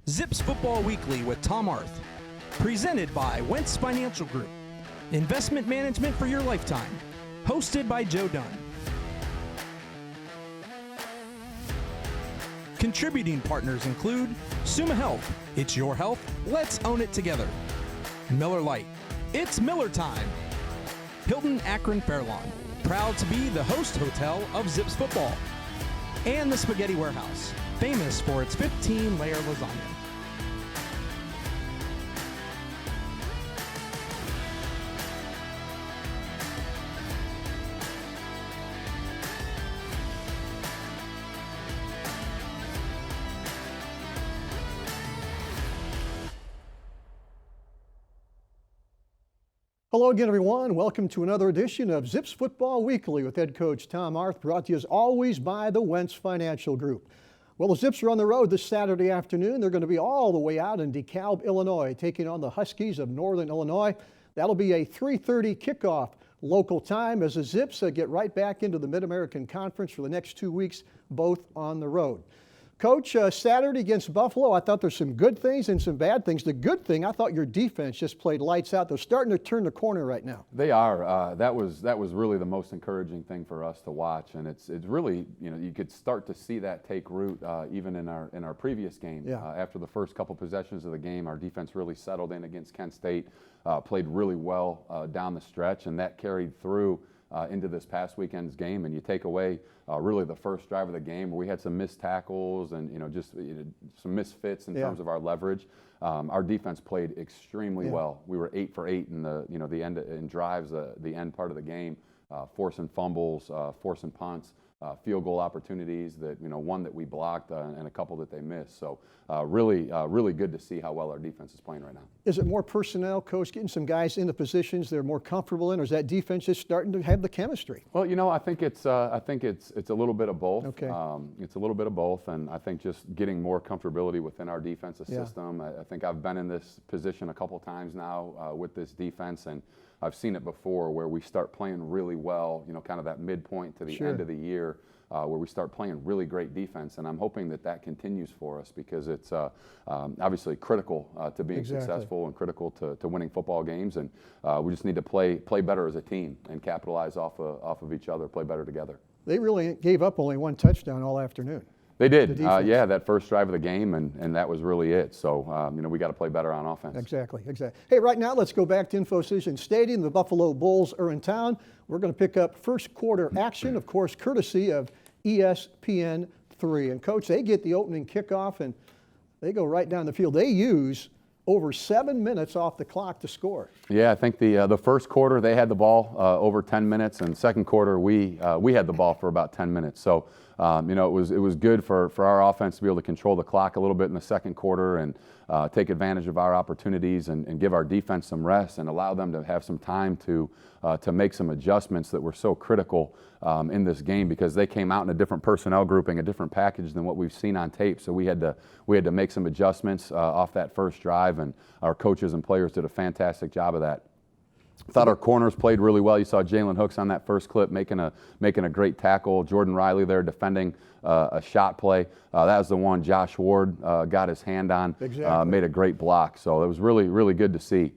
Zips Football Weekly with Tom Arth. Presented by Wentz Financial Group. Investment management for your lifetime. Hosted by Joe Dunn. Contributing partners include Summa Health. It's your health. Let's own it together. Miller Lite. It's Miller time. Hilton Akron Fairlawn. Proud to be the host hotel of Zips Football. And the Spaghetti Warehouse. Famous for its 15-layer lasagna. Hello again, everyone. Welcome to another edition of Zips Football Weekly with head coach Tom Arth, brought to you as always by the Wentz Financial Group. Well, the Zips are on the road this Saturday afternoon. They're going to be all the way out in DeKalb, Illinois, taking on the Huskies of Northern Illinois. That'll be a 3:30 kickoff local time as the Zips get right back into the Mid-American Conference for the next 2 weeks, both on the road. Coach, Saturday against Buffalo, I thought there's some good things and some bad things. The good thing, I thought your defense just played lights out. They're starting to turn the corner right now. They are. That was really the most encouraging thing for us to watch, and it's really, you could start to see that take root even in our previous game. Yeah. After the first couple possessions of the game, our defense really settled in against Kent State, played really well down the stretch, and that carried through into this past weekend's game. And you take away really the first drive of the game where we had some missed tackles and just some misfits in terms of our leverage. Our defense played extremely well. We were 8 for 8 in the end in drives, the end part of the game, forcing fumbles, forcing punts. Field goal opportunities that one that we blocked and a couple that they missed. So really good to see how well our defense is playing right now. Is it more personnel, Coach, getting some guys in the positions they're more comfortable in, or is that defense just starting to have the chemistry? Well, I think it's a little bit of both. Okay. It's a little bit of both, and I think just getting more comfortability within our defensive system. I think I've been in this position a couple times now with this defense, and I've seen it before where we start playing really well, kind of that midpoint to the end of the year where we start playing really great defense. And I'm hoping that continues for us because it's obviously critical to being successful and critical to winning football games. And we just need to play better as a team and capitalize off of each other, play better together. They really gave up only one touchdown all afternoon. They did, that first drive of the game, and that was really it. So, we got to play better on offense. Exactly. Hey, right now, let's go back to InfoCision Stadium. The Buffalo Bulls are in town. We're going to pick up first quarter action, of course, courtesy of ESPN3. And, Coach, they get the opening kickoff, and they go right down the field. They use over 7 minutes off the clock to score. Yeah, I think the first quarter they had the ball over 10 minutes, and second quarter we had the ball for about 10 minutes. So it was good for our offense to be able to control the clock a little bit in the second quarter and take advantage of our opportunities and give our defense some rest and allow them to have some time to make some adjustments that were so critical in this game because they came out in a different personnel grouping, a different package than what we've seen on tape. So we had to make some adjustments off that first drive, and our coaches and players did a fantastic job of that. I thought our corners played really well. You saw Julian Hicks on that first clip making a great tackle. Jordan Riley there defending a shot play. That was the one Josh Ward got his hand on, made a great block. So it was really good to see.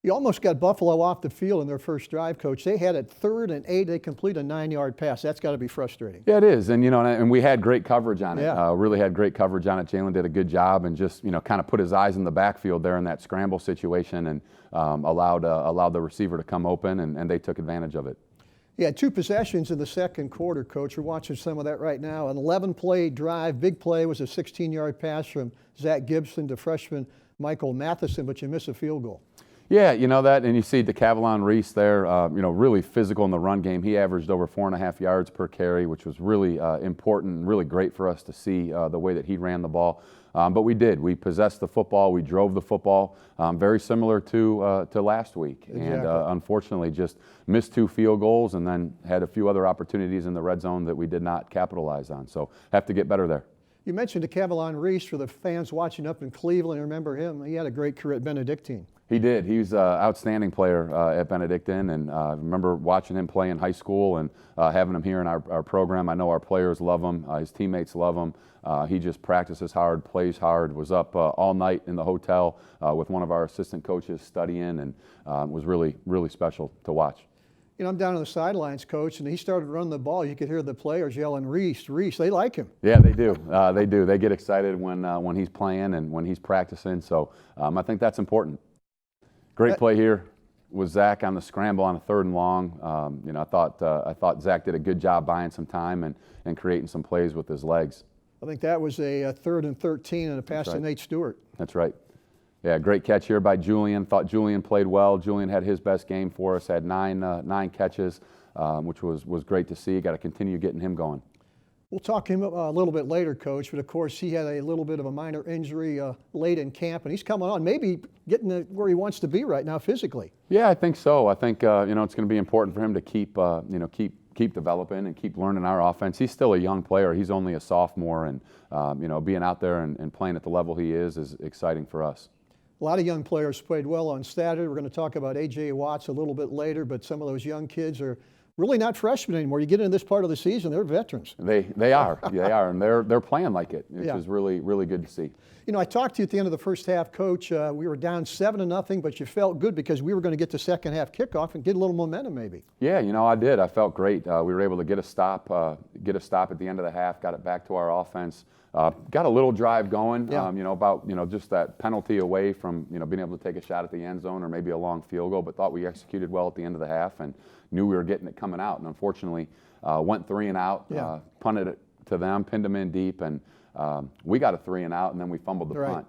You almost got Buffalo off the field in their first drive, Coach. They had it 3rd and 8. They complete a 9-yard pass. That's got to be frustrating. Yeah, it is. And, and we had great coverage on it. Really had great coverage on it. Jalen did a good job and just, kind of put his eyes in the backfield there in that scramble situation and allowed the receiver to come open, and they took advantage of it. Yeah, 2 possessions in the second quarter, Coach. We're watching some of that right now. An 11-play drive. Big play was a 16-yard pass from Zach Gibson to freshman Michael Matheson, but you miss a field goal. Yeah, that, and you see DeCavalon Reese there, really physical in the run game. He averaged over 4.5 yards per carry, which was really important and really great for us to see the way that he ran the ball. But we did. We possessed the football. We drove the football, very similar to last week. And unfortunately just missed 2 field goals and then had a few other opportunities in the red zone that we did not capitalize on. So have to get better there. You mentioned Kevin Reese for the fans watching up in Cleveland. Remember him? He had a great career at Benedictine. He did. He was an outstanding player at Benedictine, and I remember watching him play in high school and having him here in our program. I know our players love him. His teammates love him. He just practices hard, plays hard, was up all night in the hotel with one of our assistant coaches studying, and was really, really special to watch. You know, I'm down on the sidelines, Coach, and he started running the ball. You could hear the players yelling, Reese, Reese. They like him. Yeah, they do. They do. They get excited when he's playing and when he's practicing. So I think that's important. Great play here with Zach on the scramble on a 3rd and long. You know, I thought Zach did a good job buying some time and creating some plays with his legs. I think that was a 3rd and 13 and a pass to Nate Stewart. That's right. Yeah, great catch here by Julian. Thought Julian played well. Julian had his best game for us, had nine catches, which was great to see. Got to continue getting him going. We'll talk to him a little bit later, Coach, but of course he had a little bit of a minor injury late in camp, and he's coming on, maybe getting to where he wants to be right now physically. Yeah, I think so. I think you know, it's going to be important for him to keep developing and keep learning our offense. He's still a young player. He's only a sophomore, and you know, being out there and playing at the level he is exciting for us. A lot of young players played well on Saturday. We're going to talk about A.J. Watts a little bit later, but some of those young kids are really not freshmen anymore. You get into this part of the season, they're veterans. They are, and they're playing like it, which is really, really good to see. You know, I talked to you at the end of the first half, Coach. We were down 7-0, but you felt good because we were going to get the second half kickoff and get a little momentum maybe. Yeah, you know, I did. I felt great. We were able to get a stop at the end of the half, got it back to our offense. Got a little drive going, you know, about, you know, just that penalty away from, you know, being able to take a shot at the end zone or maybe a long field goal, but thought we executed well at the end of the half and knew we were getting it coming out. And unfortunately, went 3 and out, punted it to them, pinned them in deep, and we got a 3 and out, and then we fumbled the punt.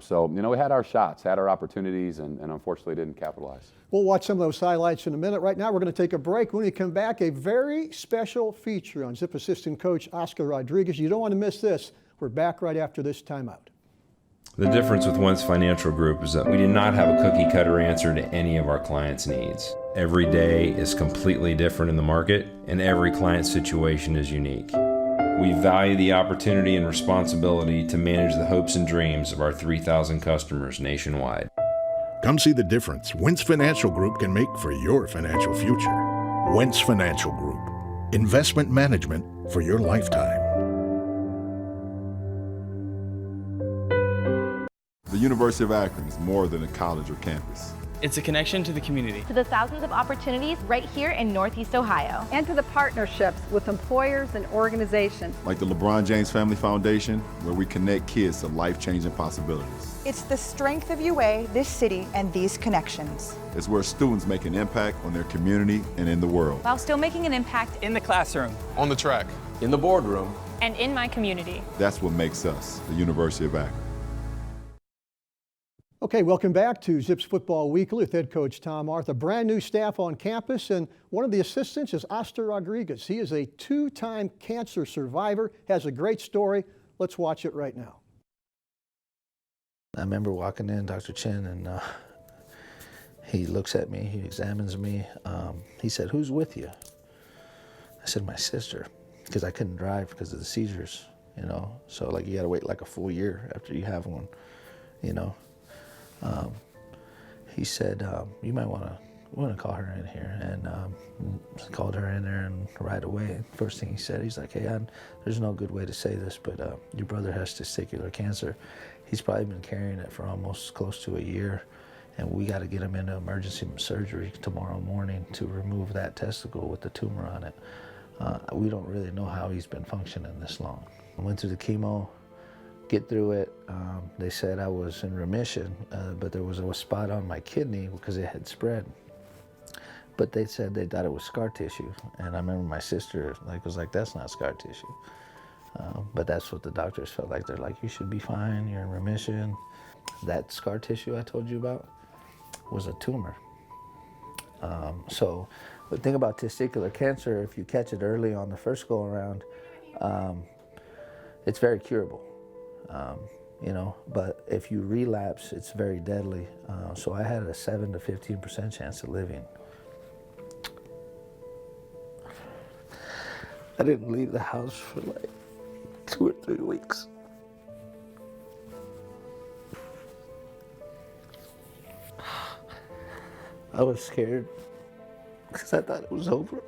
So, you know, we had our shots, had our opportunities, and unfortunately didn't capitalize. We'll watch some of those highlights in a minute. Right now, we're going to take a break. When we come back, a very special feature on Zip assistant coach Oscar Rodriguez. You don't want to miss this. We're back right after this timeout. The difference with Wentz Financial Group is that we do not have a cookie-cutter answer to any of our clients' needs. Every day is completely different in the market, and every client situation is unique. We value the opportunity and responsibility to manage the hopes and dreams of our 3,000 customers nationwide. Come see the difference Wentz Financial Group can make for your financial future. Wentz Financial Group. Investment management for your lifetime. The University of Akron is more than a college or campus. It's a connection to the community. To the thousands of opportunities right here in Northeast Ohio. And to the partnerships with employers and organizations. Like the LeBron James Family Foundation, where we connect kids to life-changing possibilities. It's the strength of UA, this city, and these connections. It's where students make an impact on their community and in the world. While still making an impact in the classroom, on the track, in the boardroom, and in my community. That's what makes us the University of Akron. Okay, welcome back to Zips Football Weekly with head coach Tom Arth. A brand new staff on campus, and one of the assistants is Oscar Rodriguez. He is a 2-time cancer survivor, has a great story. Let's watch it right now. I remember walking in, Dr. Chin, and he looks at me, he examines me. He said, "Who's with you?" I said, "My sister," because I couldn't drive because of the seizures, you know. So like you gotta wait like a full year after you have one, you know. He said, "You might want to call her in here," and called her in there, and right away, first thing he said, he's like, "Hey, there's no good way to say this, but your brother has testicular cancer. He's probably been carrying it for almost close to a year, and we got to get him into emergency surgery tomorrow morning to remove that testicle with the tumor on it. We don't really know how he's been functioning this long." I went through the chemo, get through it. They said I was in remission, but there was a spot on my kidney because it had spread. But they said they thought it was scar tissue, and I remember my sister was like, "That's not scar tissue." But that's what the doctors felt like. They're like, "You should be fine, you're in remission." That scar tissue I told you about was a tumor. So the thing about testicular cancer, if you catch it early on the first go around, it's very curable. You know, but if you relapse, it's very deadly. So I had a 7 to 15% chance of living. I didn't leave the house for like 2 or 3 weeks. I was scared because I thought it was over.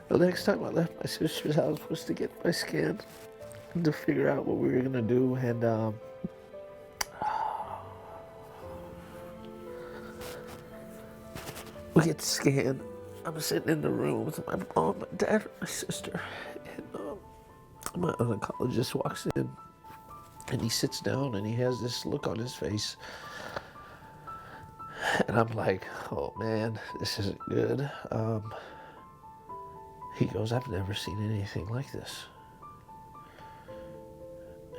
The next time I left my sister's house was to get my scan and to figure out what we were gonna do, and we get scanned. I'm sitting in the room with my mom, my dad, and my sister, and my oncologist walks in, and he sits down, and he has this look on his face, and I'm like, oh man, this isn't good. He goes, I've never seen anything like this.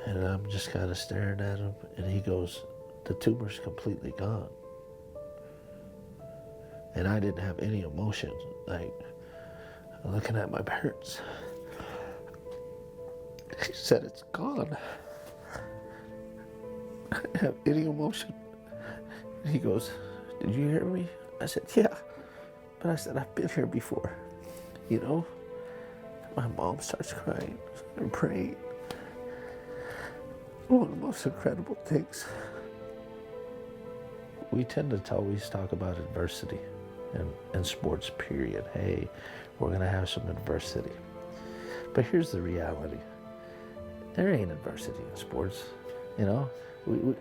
And I'm just kind of staring at him, and he goes, the tumor's completely gone. And I didn't have any emotion, like looking at my parents. He said, it's gone. I didn't have any emotion. And he goes, did you hear me? I said, yeah. But I said, I've been here before, you know? My mom starts crying and praying. One of the most incredible things. We tend to always talk about adversity in sports, period. Hey, we're gonna have some adversity. But here's the reality. There ain't adversity in sports, you know?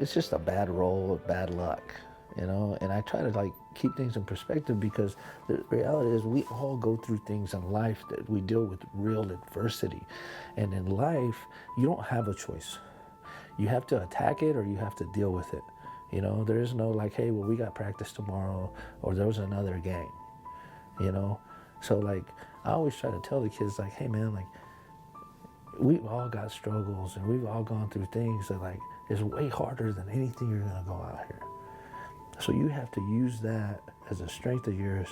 It's just a bad roll of bad luck, you know? And I try to like keep things in perspective, because the reality is we all go through things in life that we deal with real adversity. And in life, you don't have a choice. You have to attack it or you have to deal with it. You know, there is no like, hey, well, we got practice tomorrow, or there was another game, you know? So like, I always try to tell the kids like, hey man, like, we've all got struggles and we've all gone through things that like, is way harder than anything you're gonna go out here. So you have to use that as a strength of yours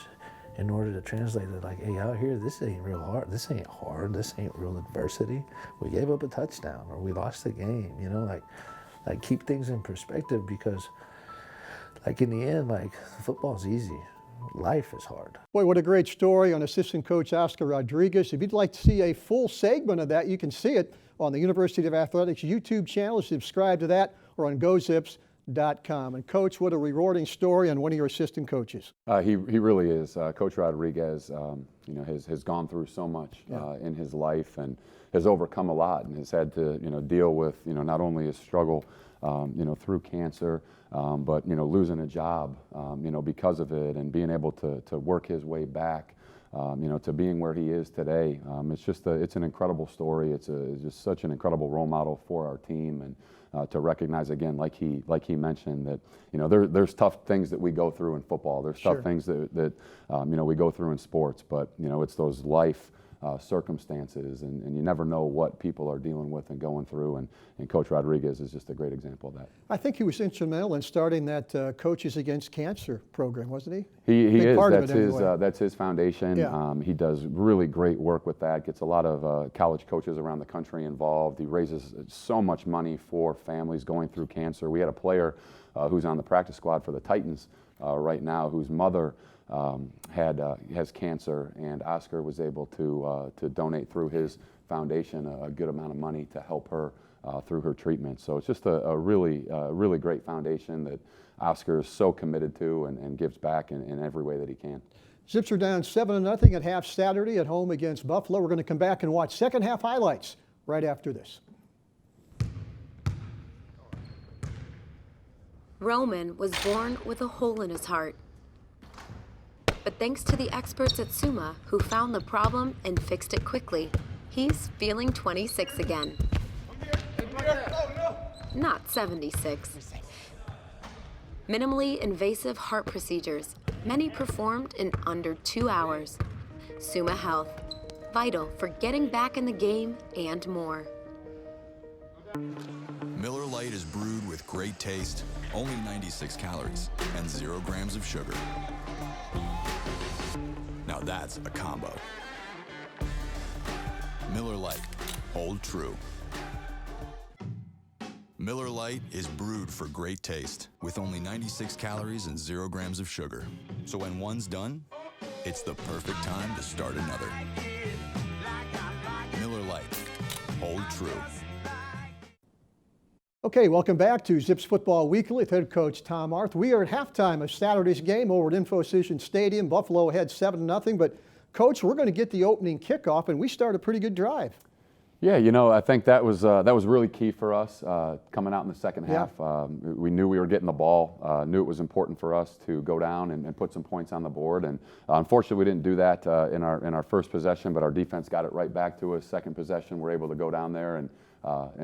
in order to translate it like, hey, out here, this ain't real hard. This ain't hard. This ain't real adversity. We gave up a touchdown or we lost the game, you know, like keep things in perspective, because like in the end, like football's easy. Life is hard. Boy, what a great story on assistant coach Oscar Rodriguez. If you'd like to see a full segment of that, you can see it on the University of Athletics YouTube channel. Subscribe to that, or on GoZips.com. And Coach, what a rewarding story on one of your assistant coaches. He really is. Coach Rodriguez, you know, has gone through so much in his life and has overcome a lot, and has had to, you know, deal with, you know, not only his struggle, you know, through cancer, but, you know, losing a job, you know, because of it, and being able to work his way back, you know, to being where he is today. It's an incredible story. It's just such an incredible role model for our team, and to recognize again, like he mentioned, that, you know, there's tough things that we go through in football. There's tough things that you know, we go through in sports, but, you know, it's those life circumstances, and you never know what people are dealing with and going through, and Coach Rodriguez is just a great example of that. I think he was instrumental in starting that Coaches Against Cancer program, wasn't he? He is. Anyway. That's his foundation. Yeah. He does really great work with that. Gets a lot of college coaches around the country involved. He raises so much money for families going through cancer. We had a player who's on the practice squad for the Titans right now, whose mother has cancer, and Oscar was able to donate through his foundation a good amount of money to help her through her treatment. So it's just a really great foundation that Oscar is so committed to, and gives back in every way that he can. Zips are down 7-0 at half Saturday at home against Buffalo. We're going to come back and watch second half highlights right after this. Roman was born with a hole in his heart. But thanks to the experts at Summa, who found the problem and fixed it quickly, he's feeling 26 again. Not 76. Minimally invasive heart procedures, many performed in under 2 hours. Summa Health, vital for getting back in the game and more. Miller Lite is brewed with great taste, only 96 calories, and 0 grams of sugar. Now that's a combo. Miller Lite, hold true. Miller Lite is brewed for great taste with only 96 calories and 0 grams of sugar. So when one's done, it's the perfect time to start another. Miller Lite, hold true. Okay, welcome back to Zips Football Weekly with head coach Tom Arth. We are at halftime of Saturday's game over at Infocision Stadium. Buffalo ahead 7-0, but Coach, we're going to get the opening kickoff, and we start a pretty good drive. Yeah, I think that was really key for us coming out in the second half. We knew we were getting the ball, knew it was important for us to go down and put some points on the board. And unfortunately, we didn't do that in our first possession, but our defense got it right back to us. Second possession, we're able to go down there and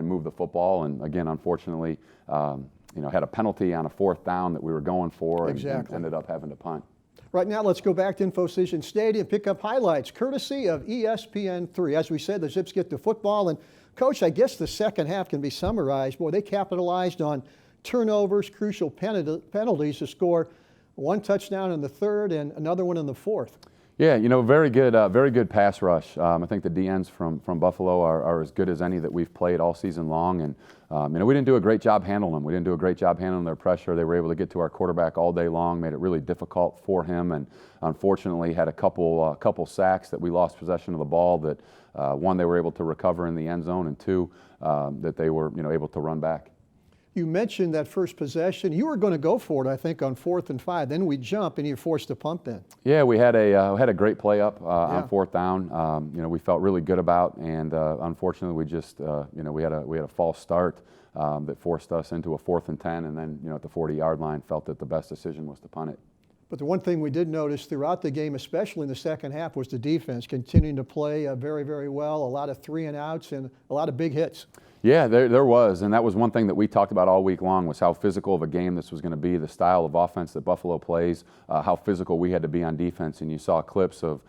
move the football. And again, unfortunately, had a penalty on a fourth down that we were going for, and ended up having to punt. Right now, let's go back to Infocision Stadium, pick up highlights courtesy of ESPN3. As we said, the Zips get the football. And, Coach, I guess the second half can be summarized. Boy, they capitalized on turnovers, crucial penalties to score one touchdown in the third and another one in the fourth. Yeah, very good pass rush. I think the DNs from Buffalo are as good as any that we've played all season long. And, we didn't do a great job handling them. We didn't do a great job handling their pressure. They were able to get to our quarterback all day long, made it really difficult for him, and unfortunately had a couple sacks that we lost possession of the ball that, one, they were able to recover in the end zone, and two, that they were, able to run back. You mentioned that first possession. You were going to go for it, I think, on 4th and 5. Then we jump, and you're forced to punt then. Yeah, we had a great play up on 4th down. We felt really good about, and unfortunately, we just we had a false start that forced us into a 4th and 10, and then at the 40-yard line, felt that the best decision was to punt it. But the one thing we did notice throughout the game, especially in the second half, was the defense continuing to play very, very well. A lot of 3-and-outs and a lot of big hits. Yeah, there was, and that was one thing that we talked about all week long, was how physical of a game this was going to be, the style of offense that Buffalo plays, how physical we had to be on defense. And you saw clips of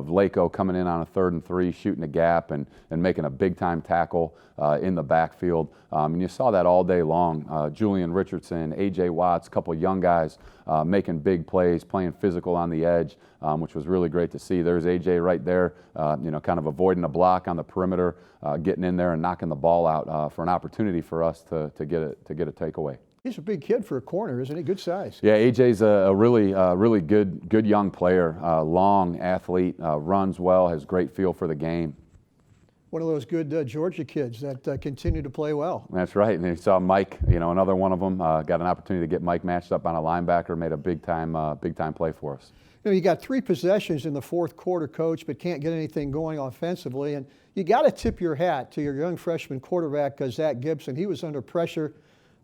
Laco coming in on a 3rd and 3, shooting a gap and making a big-time tackle in the backfield. And you saw that all day long. Julian Richardson, A.J. Watts, a couple young guys making big plays, playing physical on the edge, which was really great to see. There's A.J. right there, kind of avoiding a block on the perimeter, getting in there and knocking the ball out for an opportunity for us to get a takeaway. He's a big kid for a corner, isn't he? Good size. Yeah, AJ's a really good young player, long athlete, runs well, has great feel for the game. One of those good Georgia kids that continue to play well. That's right. And you saw Mike, another one of them, got an opportunity to get Mike matched up on a linebacker, made a big time play for us. You got 3 possessions in the fourth quarter, Coach, but can't get anything going offensively. And you got to tip your hat to your young freshman quarterback, Zach Gibson. He was under pressure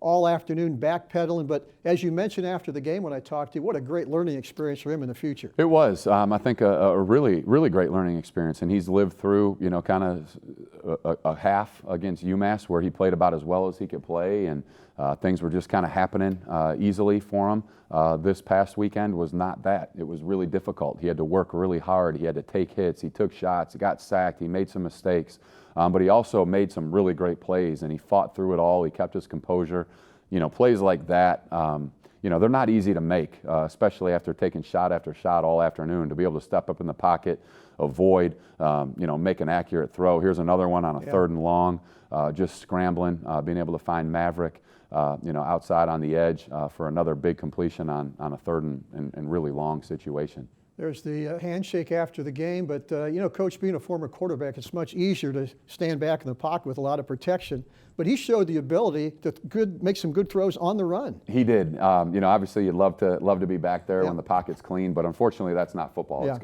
all afternoon, backpedaling. But as you mentioned after the game when I talked to you, what a great learning experience for him in the future. It was. I think a really great learning experience. And he's lived through, kind of a half against UMass where he played about as well as he could play. And things were just kind of happening easily for him. This past weekend was not that. It was really difficult. He had to work really hard. He had to take hits. He took shots. He got sacked. He made some mistakes. But he also made some really great plays, and he fought through it all. He kept his composure. Plays like that, they're not easy to make, especially after taking shot after shot all afternoon. To be able to step up in the pocket, avoid, make an accurate throw. Here's another one on a 3rd and long, just scrambling, being able to find Maverick, outside on the edge for another big completion on a 3rd and really long situation. There's the handshake after the game, but Coach, being a former quarterback, it's much easier to stand back in the pocket with a lot of protection. But he showed the ability to make some good throws on the run. He did. Obviously, you'd love to be back there when the pocket's clean, but unfortunately, that's not football. Yeah. It's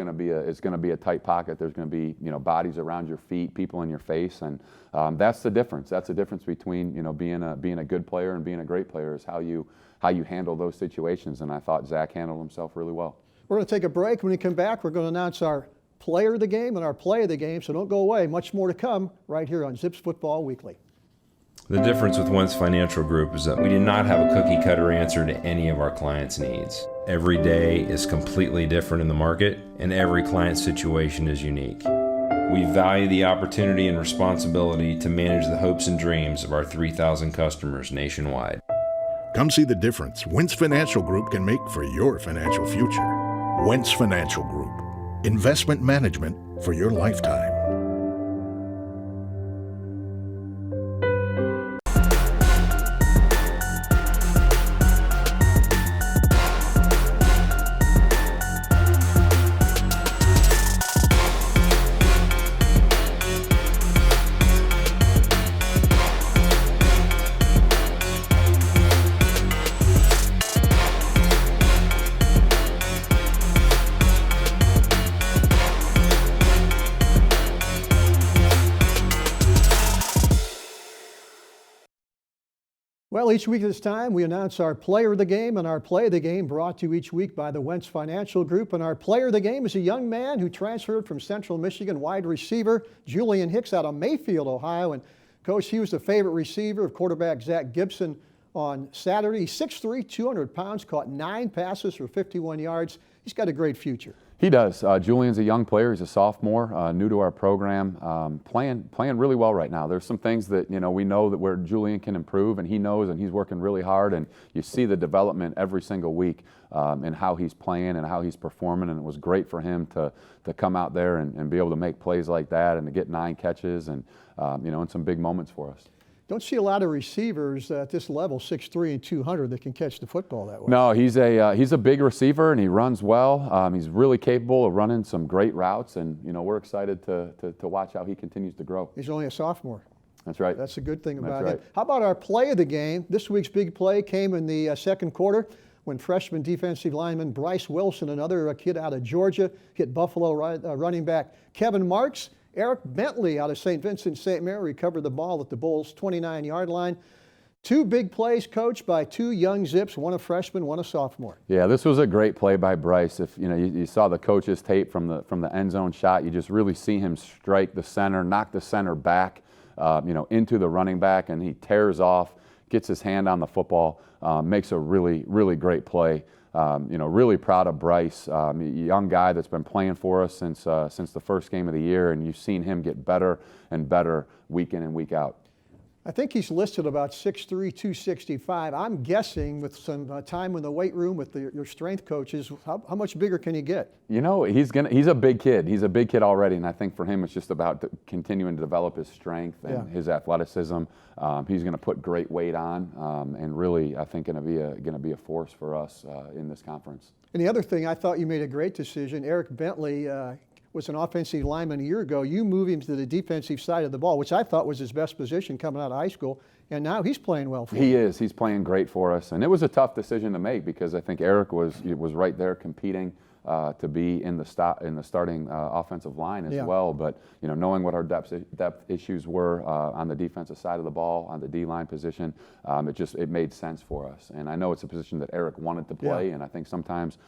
going to be a tight pocket. There's going to be bodies around your feet, people in your face, and that's the difference. That's the difference between being a good player and being a great player, is how you handle those situations. And I thought Zach handled himself really well. We're going to take a break. When we come back, we're going to announce our player of the game and our play of the game, so don't go away. Much more to come right here on Zips Football Weekly. The difference with Wentz Financial Group is that we do not have a cookie-cutter answer to any of our clients' needs. Every day is completely different in the market, and every client situation is unique. We value the opportunity and responsibility to manage the hopes and dreams of our 3,000 customers nationwide. Come see the difference Wentz Financial Group can make for your financial future. Wentz Financial Group. Investment management for your lifetime. Well, each week at this time, we announce our player of the game, and our play of the game brought to you each week by the Wentz Financial Group. And our player of the game is a young man who transferred from Central Michigan, wide receiver Julian Hicks out of Mayfield, Ohio. And Coach, he was the favorite receiver of quarterback Zach Gibson on Saturday. He's 6'3", 200 pounds, caught 9 passes for 51 yards. He's got a great future. He does. Julian's a young player. He's a sophomore, new to our program, playing really well right now. There's some things that we know that where Julian can improve, and he knows, and he's working really hard. And you see the development every single week in how he's playing and how he's performing. And it was great for him to come out there and be able to make plays like that and to get 9 catches and and some big moments for us. Don't see a lot of receivers at this level, 6'3" and 200, that can catch the football that way. No, he's a big receiver, and he runs well. He's really capable of running some great routes, and we're excited to watch how he continues to grow. He's only a sophomore. That's right. That's a good thing about That's him. right. How about our play of the game? This week's big play came in the second quarter when freshman defensive lineman Bryce Wilson, another kid out of Georgia, hit Buffalo running back Kevin Marks. Eric Bentley out of St. Vincent St. Mary recovered the ball at the Bulls' 29-yard line. 2 big plays coached by 2 young Zips, one a freshman, one a sophomore. Yeah, this was a great play by Bryce. If you saw the coach's tape from the end zone shot, you just really see him strike the center, knock the center back, into the running back, and he tears off, gets his hand on the football, makes a really, really great play. Really proud of Bryce, a young guy that's been playing for us since the first game of the year, and you've seen him get better and better week in and week out. I think he's listed about 6'3", 265. I'm guessing with some time in the weight room with your strength coaches, how much bigger can he get? He's a big kid. He's a big kid already, and I think for him it's just about continuing to develop his strength and his athleticism. He's going to put great weight on, and really, I think, going to be a force for us in this conference. And the other thing, I thought you made a great decision. Eric Bentley was an offensive lineman a year ago. You move him to the defensive side of the ball, which I thought was his best position coming out of high school, and now he's playing well for you. He is. He's playing great for us, and it was a tough decision to make because I think Eric was right there competing to be in the starting offensive line as well. But knowing what our depth issues were on the defensive side of the ball, on the D-line position, it made sense for us. And I know it's a position that Eric wanted to play, and I think sometimes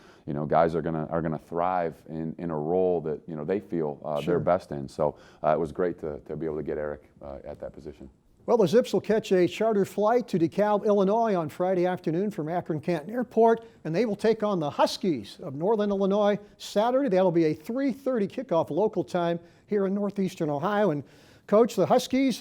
guys are gonna thrive in a role that they feel they're best in. So it was great to be able to get Eric at that position. Well, the Zips will catch a charter flight to DeKalb, Illinois on Friday afternoon from Akron Canton Airport, and they will take on the Huskies of Northern Illinois Saturday. That'll be a 3:30 kickoff local time here in northeastern Ohio. And Coach, the Huskies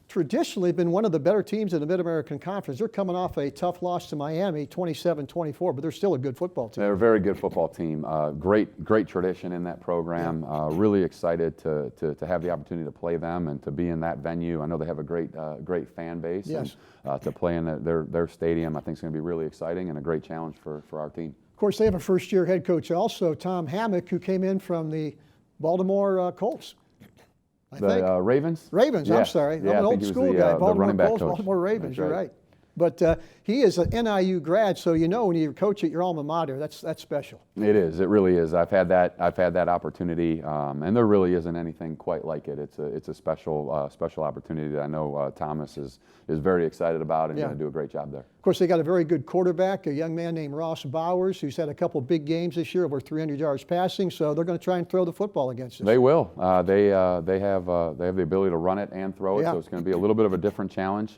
traditionally been one of the better teams in the Mid-American Conference. They're coming off a tough loss to Miami, 27-24, but they're still a good football team. They're a very good football team. Great tradition in that program. Really excited to have the opportunity to play them and to be in that venue. I know they have a great fan base. Yes. And to play in their stadium, I think is going to be really exciting and a great challenge for our team. Of course, they have a first-year head coach also, Tom Hammock, who came in from the Baltimore Colts. The Ravens? Ravens, yeah. I'm sorry. Yeah, I'm an old school guy. The Baltimore running back Colts, coach. Baltimore Ravens, That's you're right. But he is an NIU grad, so when you coach at your alma mater, that's special. It is. It really is. I've had that opportunity, and there really isn't anything quite like it. It's a special opportunity that I know Thomas is very excited about and going to do a great job there. Of course, they got a very good quarterback, a young man named Ross Bowers, who's had a couple big games this year, over 300 yards passing. So they're going to try and throw the football against us. They will. They have the ability to run it and throw it. So it's going to be a little bit of a different challenge,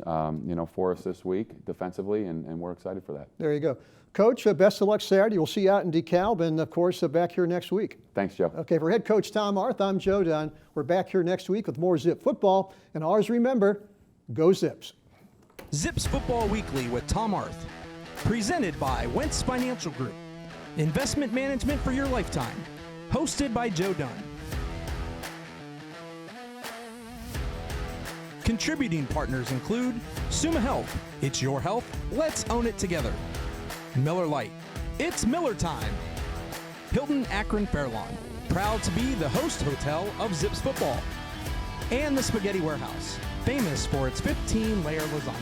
for us this week defensively, and we're excited for that. There you go. Coach, best of luck Saturday. We'll see you out in DeKalb, and of course, back here next week. Thanks, Joe. Okay, for head coach Tom Arth, I'm Joe Dunn. We're back here next week with more Zip football, and always remember, go Zips. Zips Football Weekly with Tom Arth. Presented by Wentz Financial Group. Investment management for your lifetime. Hosted by Joe Dunn. Contributing partners include Summa Health. It's your health. Let's own it together. Miller Lite. It's Miller time. Hilton Akron Fairlawn. Proud to be the host hotel of Zips Football. And the Spaghetti Warehouse. Famous for its 15-layer lasagna.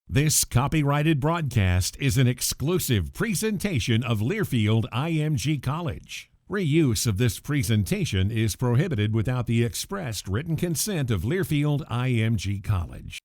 This copyrighted broadcast is an exclusive presentation of Learfield IMG College. Reuse of this presentation is prohibited without the expressed written consent of Learfield IMG College.